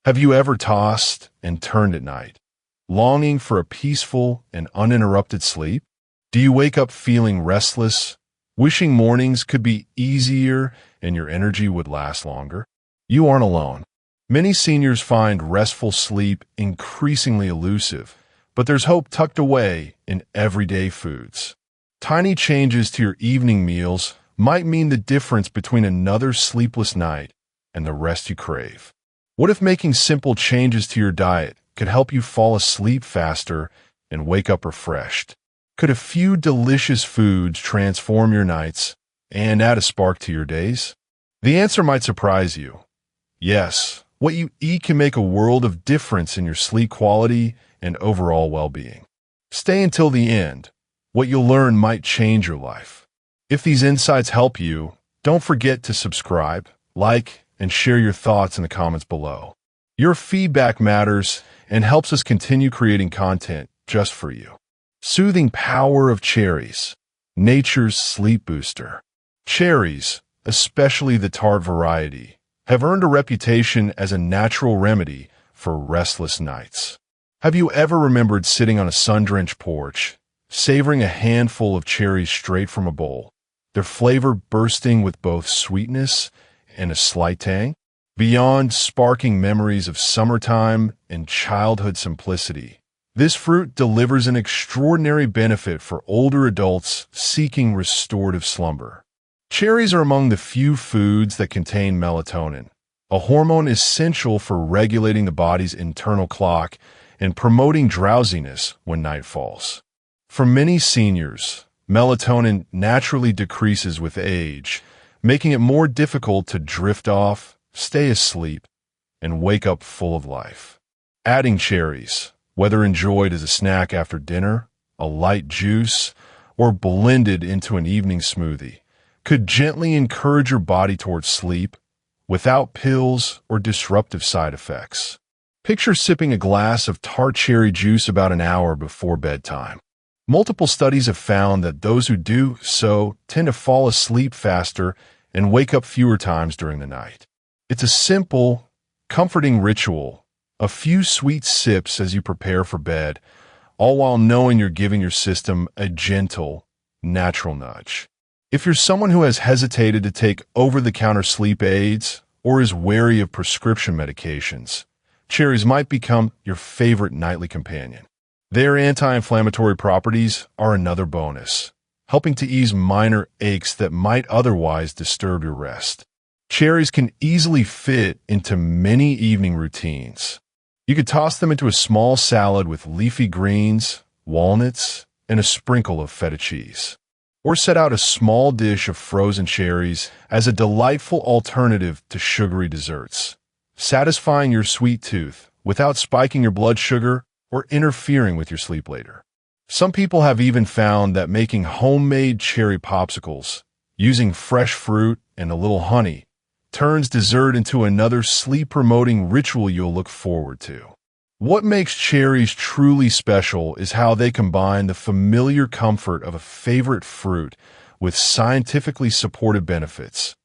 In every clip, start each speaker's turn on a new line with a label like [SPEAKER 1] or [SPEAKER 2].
[SPEAKER 1] Have you ever tossed and turned at night, longing for a peaceful and uninterrupted sleep? Do you wake up feeling restless, wishing mornings could be easier and your energy would last longer? You aren't alone. Many seniors find restful sleep increasingly elusive, but there's hope tucked away in everyday foods. Tiny changes to your evening meals might mean the difference between another sleepless night and the rest you crave. What if making simple changes to your diet could help you fall asleep faster and wake up refreshed? Could a few delicious foods transform your nights and add a spark to your days? The answer might surprise you. Yes, what you eat can make a world of difference in your sleep quality and overall well-being. Stay until the end. What you'll learn might change your life. If these insights help you, don't forget to subscribe, like, and share your thoughts in the comments below. Your feedback matters and helps us continue creating content just for you. Soothing power of cherries, nature's sleep booster. Cherries, especially the tart variety, have earned a reputation as a natural remedy for restless nights. Have you ever remembered sitting on a sun-drenched porch, savoring a handful of cherries straight from a bowl, their flavor bursting with both sweetness and a slight tang? Beyond sparking memories of summertime and childhood simplicity, this fruit delivers an extraordinary benefit for older adults seeking restorative slumber. Cherries are among the few foods that contain melatonin, a hormone essential for regulating the body's internal clock and promoting drowsiness when night falls. For many seniors, melatonin naturally decreases with age, making it more difficult to drift off, stay asleep, and wake up full of life. Adding cherries, whether enjoyed as a snack after dinner, a light juice, or blended into an evening smoothie, could gently encourage your body towards sleep without pills or disruptive side effects. Picture sipping a glass of tart cherry juice about an hour before bedtime. Multiple studies have found that those who do so tend to fall asleep faster and wake up fewer times during the night. It's a simple, comforting ritual, a few sweet sips as you prepare for bed, all while knowing you're giving your system a gentle, natural nudge. If you're someone who has hesitated to take over-the-counter sleep aids or is wary of prescription medications, cherries might become your favorite nightly companion. Their anti-inflammatory properties are another bonus, helping to ease minor aches that might otherwise disturb your rest. Cherries can easily fit into many evening routines. You could toss them into a small salad with leafy greens, walnuts, and a sprinkle of feta cheese. Or set out a small dish of frozen cherries as a delightful alternative to sugary desserts, satisfying your sweet tooth without spiking your blood sugar or interfering with your sleep later. Some people have even found that making homemade cherry popsicles, using fresh fruit and a little honey, turns dessert into another sleep-promoting ritual you'll look forward to. What makes cherries truly special is how they combine the familiar comfort of a favorite fruit with scientifically supported benefits,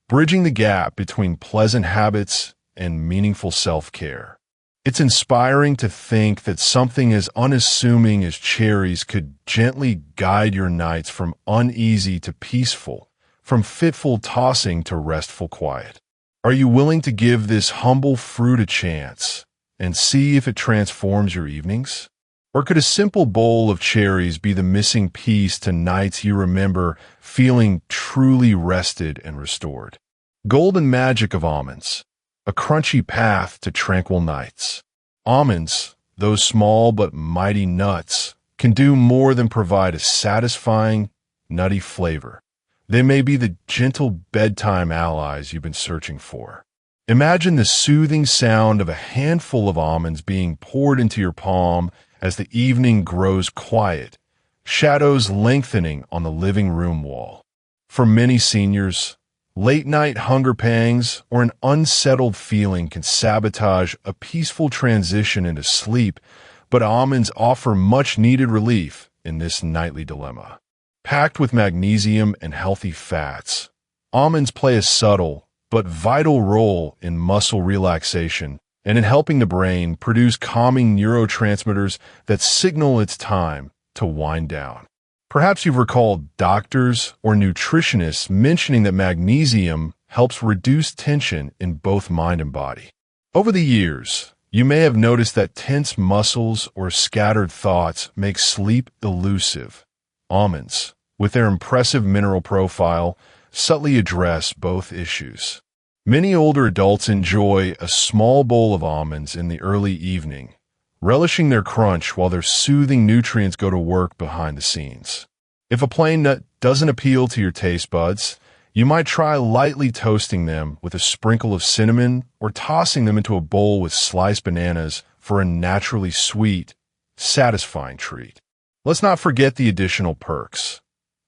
[SPEAKER 1] bridging the gap between pleasant habits and meaningful self-care. It's inspiring to think that something as unassuming as cherries could gently guide your nights from uneasy to peaceful, from fitful tossing to restful quiet. Are you willing to give this humble fruit a chance and see if it transforms your evenings? Or could a simple bowl of cherries be the missing piece to nights you remember feeling truly rested and restored? Golden magic of almonds, a crunchy path to tranquil nights. Almonds, those small but mighty nuts, can do more than provide a satisfying, nutty flavor. They may be the gentle bedtime allies you've been searching for. Imagine the soothing sound of a handful of almonds being poured into your palm as the evening grows quiet, shadows lengthening on the living room wall. For many seniors, late-night hunger pangs or an unsettled feeling can sabotage a peaceful transition into sleep, but almonds offer much-needed relief in this nightly dilemma. Packed with magnesium and healthy fats, almonds play a subtle but vital role in muscle relaxation and in helping the brain produce calming neurotransmitters that signal it's time to wind down. Perhaps you've recalled doctors or nutritionists mentioning that magnesium helps reduce tension in both mind and body. Over the years, you may have noticed that tense muscles or scattered thoughts make sleep elusive. Almonds, with their impressive mineral profile, subtly address both issues. Many older adults enjoy a small bowl of almonds in the early evening, relishing their crunch while their soothing nutrients go to work behind the scenes. If a plain nut doesn't appeal to your taste buds, you might try lightly toasting them with a sprinkle of cinnamon or tossing them into a bowl with sliced bananas for a naturally sweet, satisfying treat. Let's not forget the additional perks.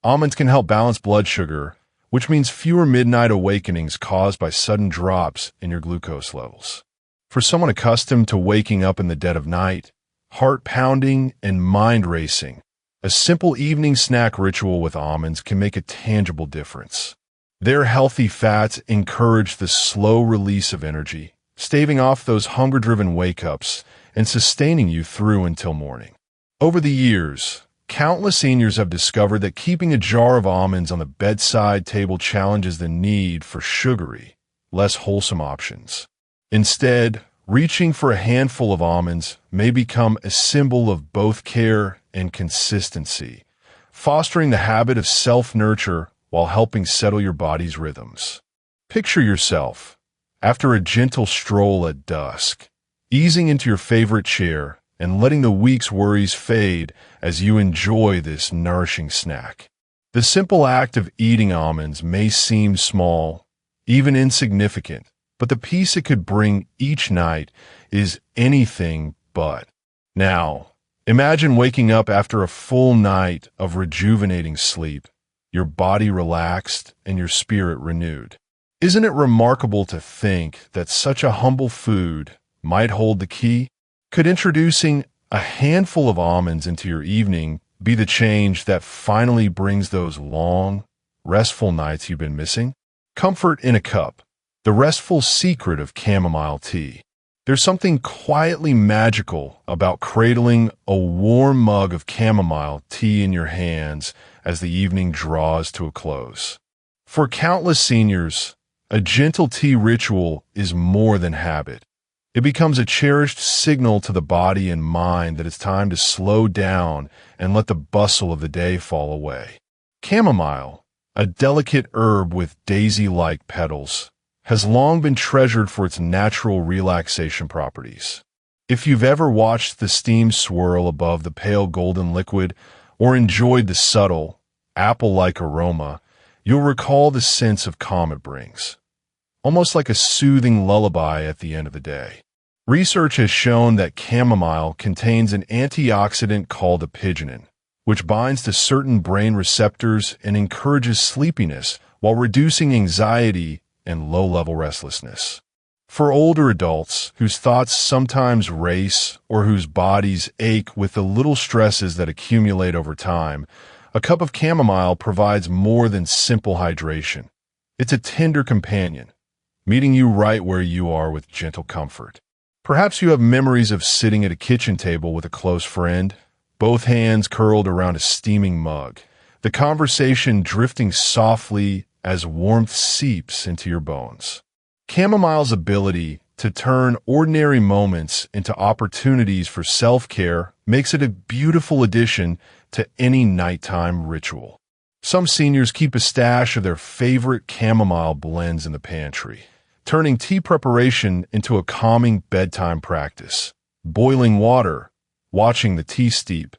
[SPEAKER 1] Almonds can help balance blood sugar, which means fewer midnight awakenings caused by sudden drops in your glucose levels. For someone accustomed to waking up in the dead of night, heart pounding, and mind racing, a simple evening snack ritual with almonds can make a tangible difference. Their healthy fats encourage the slow release of energy, staving off those hunger-driven wake-ups and sustaining you through until morning. Over the years, countless seniors have discovered that keeping a jar of almonds on the bedside table challenges the need for sugary, less wholesome options. Instead, reaching for a handful of almonds may become a symbol of both care and consistency, fostering the habit of self-nurture while helping settle your body's rhythms. Picture yourself, after a gentle stroll at dusk, easing into your favorite chair and letting the week's worries fade as you enjoy this nourishing snack. The simple act of eating almonds may seem small, even insignificant, but the peace it could bring each night is anything but. Now, imagine waking up after a full night of rejuvenating sleep, your body relaxed and your spirit renewed. Isn't it remarkable to think that such a humble food might hold the key? Could introducing a handful of almonds into your evening be the change that finally brings those long, restful nights you've been missing? Comfort in a cup, the restful secret of chamomile tea. There's something quietly magical about cradling a warm mug of chamomile tea in your hands as the evening draws to a close. For countless seniors, a gentle tea ritual is more than habit. It becomes a cherished signal to the body and mind that it's time to slow down and let the bustle of the day fall away. Chamomile, a delicate herb with daisy-like petals, has long been treasured for its natural relaxation properties. If you've ever watched the steam swirl above the pale golden liquid or enjoyed the subtle, apple-like aroma, you'll recall the sense of calm it brings, almost like a soothing lullaby at the end of the day. Research has shown that chamomile contains an antioxidant called apigenin, which binds to certain brain receptors and encourages sleepiness while reducing anxiety and low-level restlessness. For older adults whose thoughts sometimes race or whose bodies ache with the little stresses that accumulate over time, a cup of chamomile provides more than simple hydration. It's a tender companion, meeting you right where you are with gentle comfort. Perhaps you have memories of sitting at a kitchen table with a close friend, both hands curled around a steaming mug, the conversation drifting softly as warmth seeps into your bones. Chamomile's ability to turn ordinary moments into opportunities for self-care makes it a beautiful addition to any nighttime ritual. Some seniors keep a stash of their favorite chamomile blends in the pantry, turning tea preparation into a calming bedtime practice. Boiling water, watching the tea steep,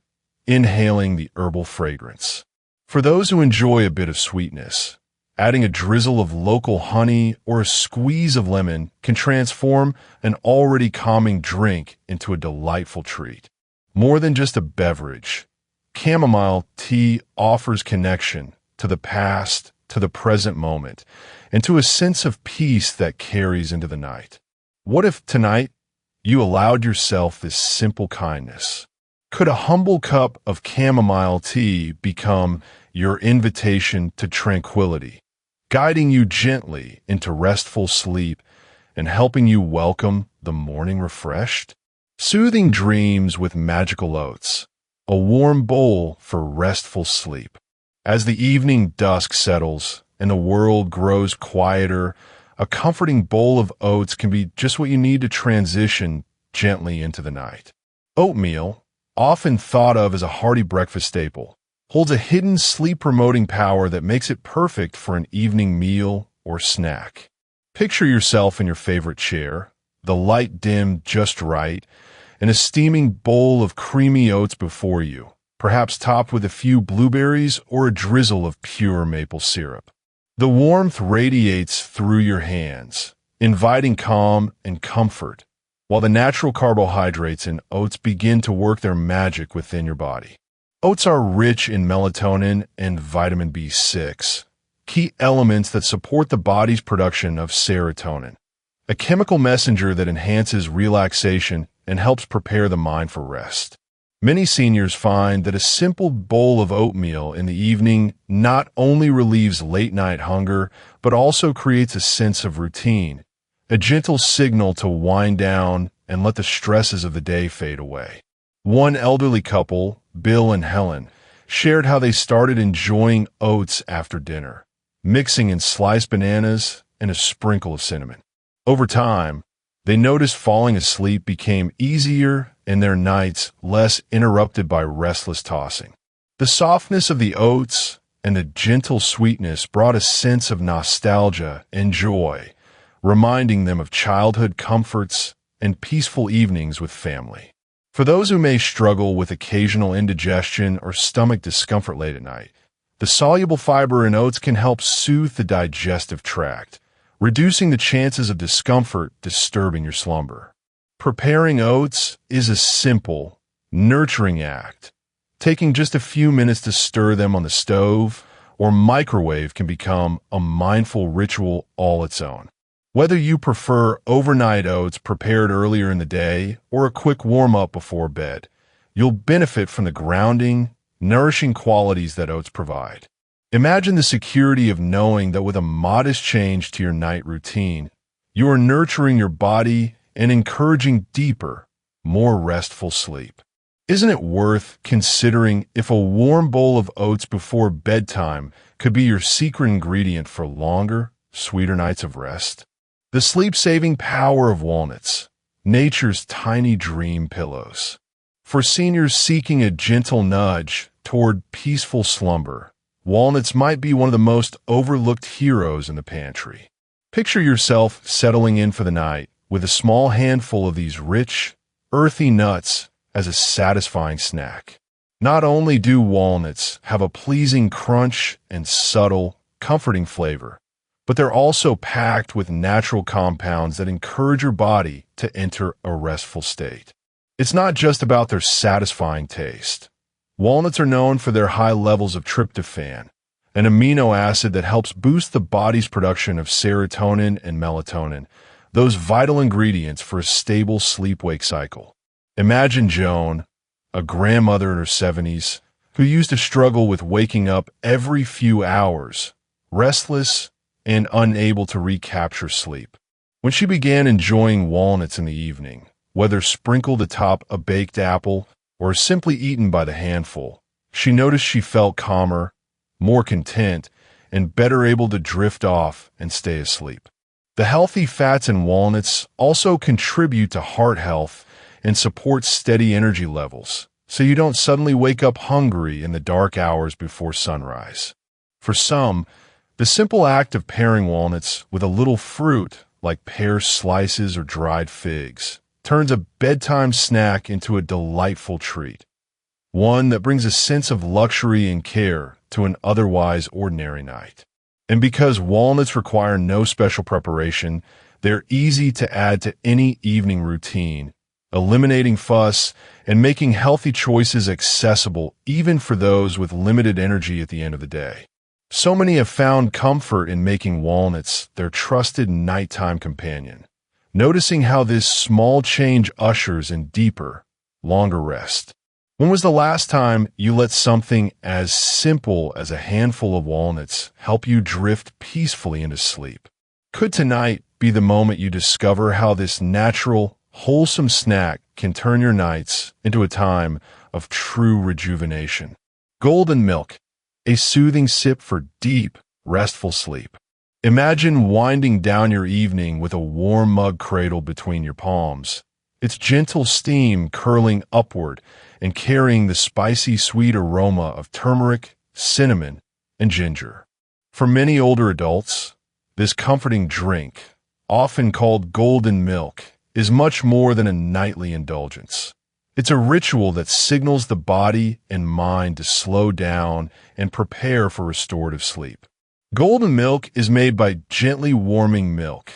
[SPEAKER 1] inhaling the herbal fragrance. For those who enjoy a bit of sweetness, adding a drizzle of local honey or a squeeze of lemon can transform an already calming drink into a delightful treat. More than just a beverage, chamomile tea offers connection to the past, to the present moment, and to a sense of peace that carries into the night. What if tonight you allowed yourself this simple kindness? Could a humble cup of chamomile tea become your invitation to tranquility, guiding you gently into restful sleep and helping you welcome the morning refreshed. Soothing dreams with magical oats, a warm bowl for restful sleep. As the evening dusk settles and the world grows quieter, a comforting bowl of oats can be just what you need to transition gently into the night. Oatmeal, often thought of as a hearty breakfast staple, holds a hidden sleep-promoting power that makes it perfect for an evening meal or snack. Picture yourself in your favorite chair, the light dimmed just right, and a steaming bowl of creamy oats before you, perhaps topped with a few blueberries or a drizzle of pure maple syrup. The warmth radiates through your hands, inviting calm and comfort, while the natural carbohydrates in oats begin to work their magic within your body. Oats are rich in melatonin and vitamin B6, key elements that support the body's production of serotonin, a chemical messenger that enhances relaxation and helps prepare the mind for rest. Many seniors find that a simple bowl of oatmeal in the evening not only relieves late-night hunger, but also creates a sense of routine, a gentle signal to wind down and let the stresses of the day fade away. One elderly couple, Bill and Helen, shared how they started enjoying oats after dinner, mixing in sliced bananas and a sprinkle of cinnamon. Over time, they noticed falling asleep became easier and their nights less interrupted by restless tossing. The softness of the oats and the gentle sweetness brought a sense of nostalgia and joy, reminding them of childhood comforts and peaceful evenings with family. For those who may struggle with occasional indigestion or stomach discomfort late at night, the soluble fiber in oats can help soothe the digestive tract, reducing the chances of discomfort disturbing your slumber. Preparing oats is a simple, nurturing act. Taking just a few minutes to stir them on the stove or microwave can become a mindful ritual all its own. Whether you prefer overnight oats prepared earlier in the day or a quick warm-up before bed, you'll benefit from the grounding, nourishing qualities that oats provide. Imagine the security of knowing that with a modest change to your night routine, you are nurturing your body and encouraging deeper, more restful sleep. Isn't it worth considering if a warm bowl of oats before bedtime could be your secret ingredient for longer, sweeter nights of rest? The sleep-saving power of walnuts, nature's tiny dream pillows. For seniors seeking a gentle nudge toward peaceful slumber, walnuts might be one of the most overlooked heroes in the pantry. Picture yourself settling in for the night with a small handful of these rich, earthy nuts as a satisfying snack. Not only do walnuts have a pleasing crunch and subtle, comforting flavor, but they're also packed with natural compounds that encourage your body to enter a restful state. It's not just about their satisfying taste. Walnuts are known for their high levels of tryptophan, an amino acid that helps boost the body's production of serotonin and melatonin, those vital ingredients for a stable sleep-wake cycle. Imagine Joan, a grandmother in her 70s, who used to struggle with waking up every few hours, restless and unable to recapture sleep. When she began enjoying walnuts in the evening, whether sprinkled atop a baked apple or simply eaten by the handful, she noticed she felt calmer, more content, and better able to drift off and stay asleep. The healthy fats in walnuts also contribute to heart health and support steady energy levels, so you don't suddenly wake up hungry in the dark hours before sunrise. For some, the simple act of pairing walnuts with a little fruit, like pear slices or dried figs, turns a bedtime snack into a delightful treat, one that brings a sense of luxury and care to an otherwise ordinary night. And because walnuts require no special preparation, they're easy to add to any evening routine, eliminating fuss and making healthy choices accessible even for those with limited energy at the end of the day. So many have found comfort in making walnuts their trusted nighttime companion, noticing how this small change ushers in deeper, longer rest. When was the last time you let something as simple as a handful of walnuts help you drift peacefully into sleep? Could tonight be the moment you discover how this natural, wholesome snack can turn your nights into a time of true rejuvenation. Golden milk, a soothing sip for deep, restful sleep. Imagine winding down your evening with a warm mug cradled between your palms, its gentle steam curling upward and carrying the spicy sweet aroma of turmeric, cinnamon, and ginger. For many older adults, this comforting drink, often called golden milk, is much more than a nightly indulgence. It's a ritual that signals the body and mind to slow down and prepare for restorative sleep. Golden milk is made by gently warming milk,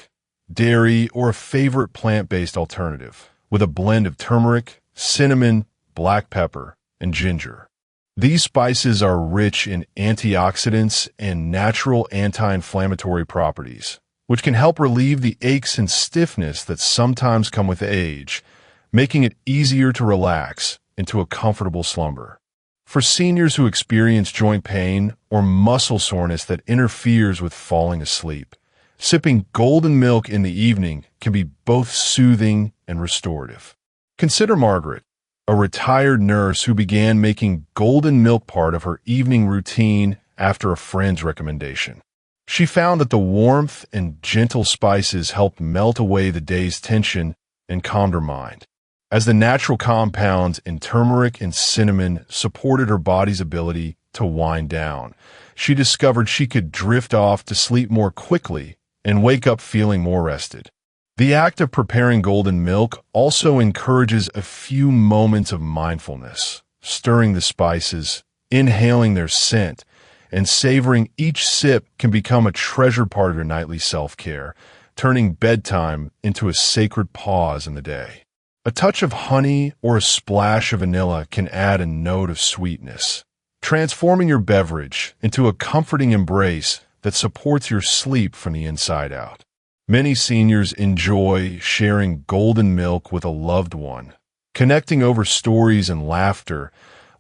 [SPEAKER 1] dairy, or a favorite plant-based alternative, with a blend of turmeric, cinnamon, black pepper, and ginger. These spices are rich in antioxidants and natural anti-inflammatory properties, which can help relieve the aches and stiffness that sometimes come with age, making it easier to relax into a comfortable slumber. For seniors who experience joint pain or muscle soreness that interferes with falling asleep, sipping golden milk in the evening can be both soothing and restorative. Consider Margaret, a retired nurse who began making golden milk part of her evening routine after a friend's recommendation. She found that the warmth and gentle spices helped melt away the day's tension and calmed her mind. As the natural compounds in turmeric and cinnamon supported her body's ability to wind down, she discovered she could drift off to sleep more quickly and wake up feeling more rested. The act of preparing golden milk also encourages a few moments of mindfulness, stirring the spices, inhaling their scent, and savoring each sip can become a treasured part of your nightly self-care, turning bedtime into a sacred pause in the day. A touch of honey or a splash of vanilla can add a note of sweetness, transforming your beverage into a comforting embrace that supports your sleep from the inside out. Many seniors enjoy sharing golden milk with a loved one, connecting over stories and laughter,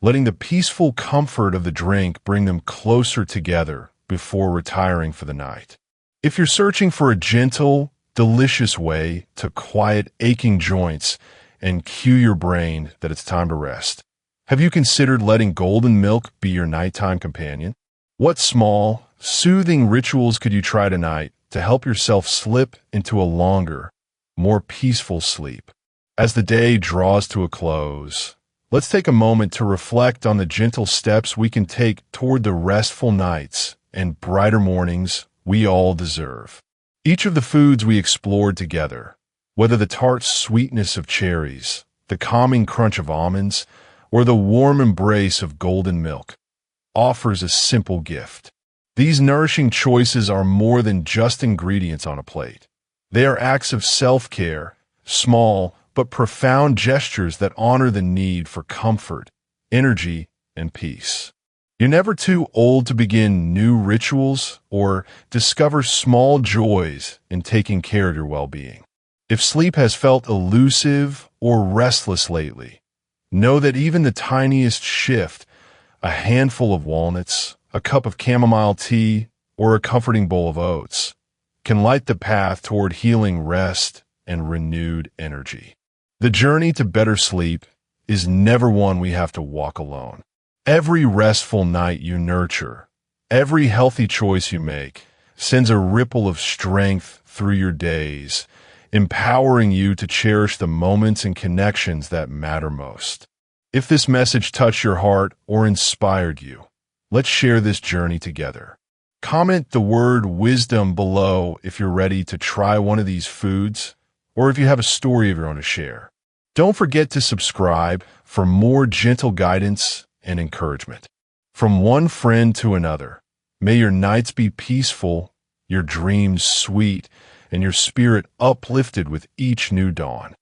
[SPEAKER 1] letting the peaceful comfort of the drink bring them closer together before retiring for the night. If you're searching for a gentle, delicious way to quiet aching joints and cue your brain that it's time to rest, have you considered letting golden milk be your nighttime companion? What small, soothing rituals could you try tonight to help yourself slip into a longer, more peaceful sleep? As the day draws to a close, let's take a moment to reflect on the gentle steps we can take toward the restful nights and brighter mornings we all deserve. Each of the foods we explored together, whether the tart sweetness of cherries, the calming crunch of almonds, or the warm embrace of golden milk, offers a simple gift. These nourishing choices are more than just ingredients on a plate. They are acts of self-care, small but profound gestures that honor the need for comfort, energy, and peace. You're never too old to begin new rituals or discover small joys in taking care of your well-being. If sleep has felt elusive or restless lately, know that even the tiniest shift, a handful of walnuts, a cup of chamomile tea, or a comforting bowl of oats, can light the path toward healing rest and renewed energy. The journey to better sleep is never one we have to walk alone. Every restful night you nurture, every healthy choice you make, sends a ripple of strength through your days, empowering you to cherish the moments and connections that matter most. If this message touched your heart or inspired you, let's share this journey together. Comment the word wisdom below if you're ready to try one of these foods, or if you have a story of your own to share. Don't forget to subscribe for more gentle guidance and encouragement. From one friend to another, may your nights be peaceful, your dreams sweet, and your spirit uplifted with each new dawn.